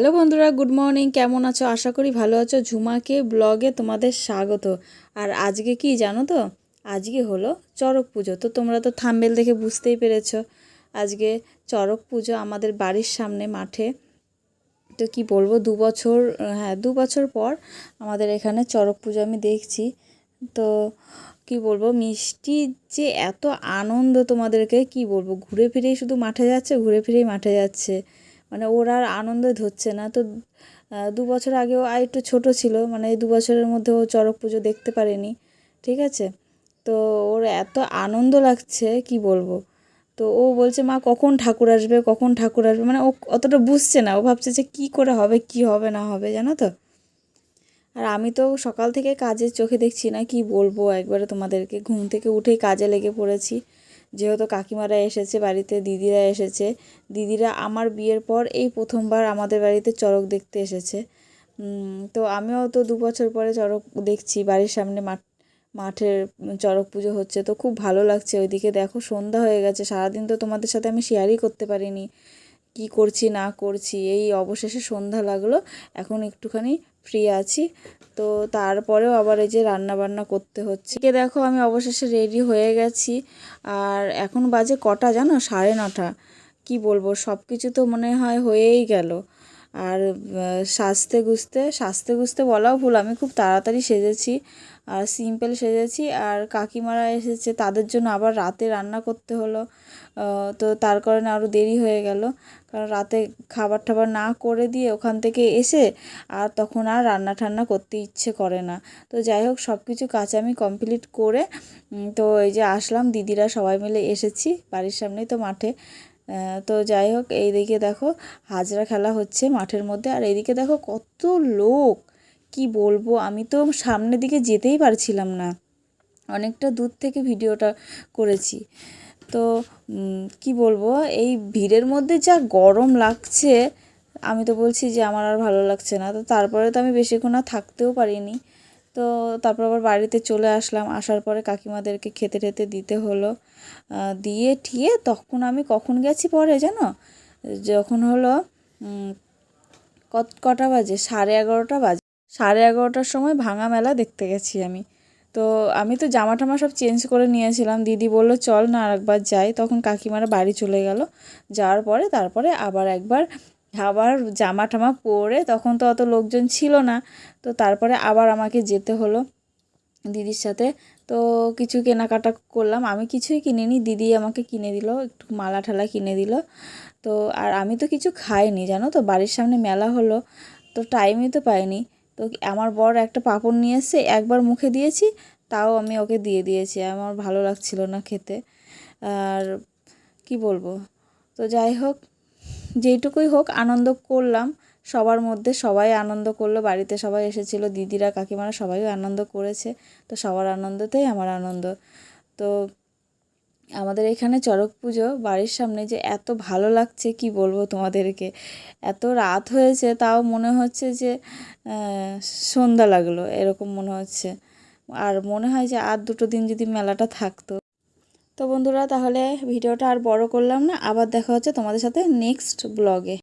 Hello বন্ধুরা, good morning. কেমন আছো? আশা করি ভালো আছো। ঝুমাকে ব্লগে তোমাদের স্বাগত। আর আজকে কি জানো তো, আজকে হলো চড়ক পুজো। তো তোমরা তো থাম্বনেল দেখে বুঝতেই পেরেছো আজকে চড়ক পুজো আমাদের বাড়ির সামনে মাঠে। তো কি বলবো, 2 বছর, হ্যাঁ 2 বছর পর আমাদের এখানে চড়ক পুজো আমি দেখছি। তো কি বলবো, মিষ্টি যে এত আনন্দ তোমাদেরকে কি বলবো, ঘুরে ফিরেই শুধু মাঠে যাচ্ছে, ঘুরে ফিরেই মাঠে যাচ্ছে, মানে ওর আর আনন্দ ধরছে না। তো 2 বছর আগেও আর একটু ছোট ছিল, মানে এই 2 বছরের মধ্যে ও চড়ক পুজো দেখতে পারেনি, ঠিক আছে। তো ওর এত আনন্দ লাগছে কি বলবো। তো ও বলছে, মা কখন ঠাকুর আসবে, কখন ঠাকুর আসবে, মানে ও অতটা বুঝছে না, ও ভাবছে যে কী করে হবে, কি হবে না হবে, জানো তো। আর আমি তো সকাল থেকে কাজের চোখে দেখছি না, কি বলবো একবারে তোমাদেরকে। ঘুম থেকে উঠেই কাজে লেগে পড়েছি, যেহেতু কাকিমারা এসেছে বাড়িতে, দিদিরা এসেছে। দিদিরা আমার বিয়ের পর এই প্রথমবার আমাদের বাড়িতে চড়ক দেখতে এসেছে। তো আমিও তো 2 বছর পরে চড়ক দেখছি, বাড়ির সামনে মাঠের চড়ক পুজো হচ্ছে, তো খুব ভালো লাগছে। ওইদিকে দেখো সন্ধ্যা হয়ে গেছে, সারাদিন তো তোমাদের সাথে আমি শেয়ারই করতে পারিনি কি করছি না করছি। এই অবশেষে সন্ধ্যা লাগলো, এখন একটুখানি ফ্রি আছি। তো তারপরেও আবার এই যে রান্না বান্না করতে হচ্ছে। কে দেখো আমি অবশেষে রেডি হয়ে গেছি। আর এখন বাজে কটা জানো, 9:30। কি বলবো, সব কিছু তো মনে হয় হয়েই গেল। আর সাজতে গুজতে বলাও ভুল, আমি খুব তাড়াতাড়ি সেজেছি আর সিম্পল সেজেছি। আর কাকিমারা এসেছে, তাদের জন্য আবার রাতে রান্না করতে হলো। তো তার কারণে আরও দেরি হয়ে গেল, কারণ রাতে খাবার টাবার না করে দিয়ে ওখান থেকে এসে আর তখন আর রান্না ঠান্না করতে ইচ্ছে করে না। তো যাই হোক, সব কিছু কাজ আমি কমপ্লিট করে তো এই যে আসলাম, দিদিরা সবাই মিলে এসেছি বাড়ির সামনেই তো মাঠে। তো যাই হোক, এইদিকে দেখো হাজরা খেলা হচ্ছে মাঠের মধ্যে, আর এইদিকে দেখো কত লোক, কি বলবো। আমি তো সামনের দিকে যেতেই পারছিলাম না, অনেকটা দূর থেকে ভিডিওটা করেছি। তো কি বলবো, এই ভিড়ের মধ্যে যা গরম লাগছে, আমি তো বলছি যে আমার আর ভালো লাগছে না। তো তারপরে তো আমি বেশিক্ষণ আর থাকতেও পারিনি। তো তারপর আবার বাড়িতে চলে আসলাম, আসার পরে কাকিমাদেরকে খেতে টেতে দিতে হলো। দিয়ে ঠিয়ে তখন আমি কখন গেছি পরে জানো, যখন হলো কটা বাজে, 11:30 বাজে। 11:30টার সময় ভাঙা মেলা দেখতে গেছি আমি। তো আমি তো জামা টামা সব চেঞ্জ করে নিয়েছিলাম, দিদি বললো চল না আরেকবার যাই, তখন কাকিমারা বাড়ি চলে গেল। যাওয়ার পরে তারপরে আবার জামা টামা পরে, তখন তো অত লোকজন ছিল না। তো তারপরে আবার আমাকে যেতে হলো দিদির সাথে। তো কিছু কেনাকাটা করলাম, আমি কিছুই কিনিনি, দিদি আমাকে কিনে দিল, একটু মালা ঠালা কিনে দিল। তো আর আমি তো কিছু খাইনি জানো তো, বাড়ির সামনে মেলা হলো, তো টাইমই তো পাইনি। তো আমার বর একটা পাঁপড় নিয়ে এসে একবার মুখে দিয়েছি, তাও আমি ওকে দিয়ে দিয়েছি, আমার ভালো লাগছিল না খেতে। আর কি বলবো, তো যাই হোক, যেইটুকুই হোক আনন্দ করলাম সবার মধ্যে, সবাই আনন্দ করলো, বাড়িতে সবাই এসেছিলো, দিদিরা কাকিমারা সবাই আনন্দ করেছে। তো সবার আনন্দতেই আমার আনন্দ। তো আমাদের এখানে চড়ক পুজো বাড়ির সামনে যে এত ভালো লাগছে কি বলবো তোমাদেরকে। এত রাত হয়েছে তাও মনে হচ্ছে যে সন্ধ্যা লাগলো এরকম মনে হচ্ছে। আর মনে হয় যে আর 2 দিন যদি মেলাটা থাকতো। তো বন্ধুরা, তাহলে ভিডিওটা আর বড় করলাম না, আবার দেখা হচ্ছে তোমাদের সাথে নেক্সট ব্লগে।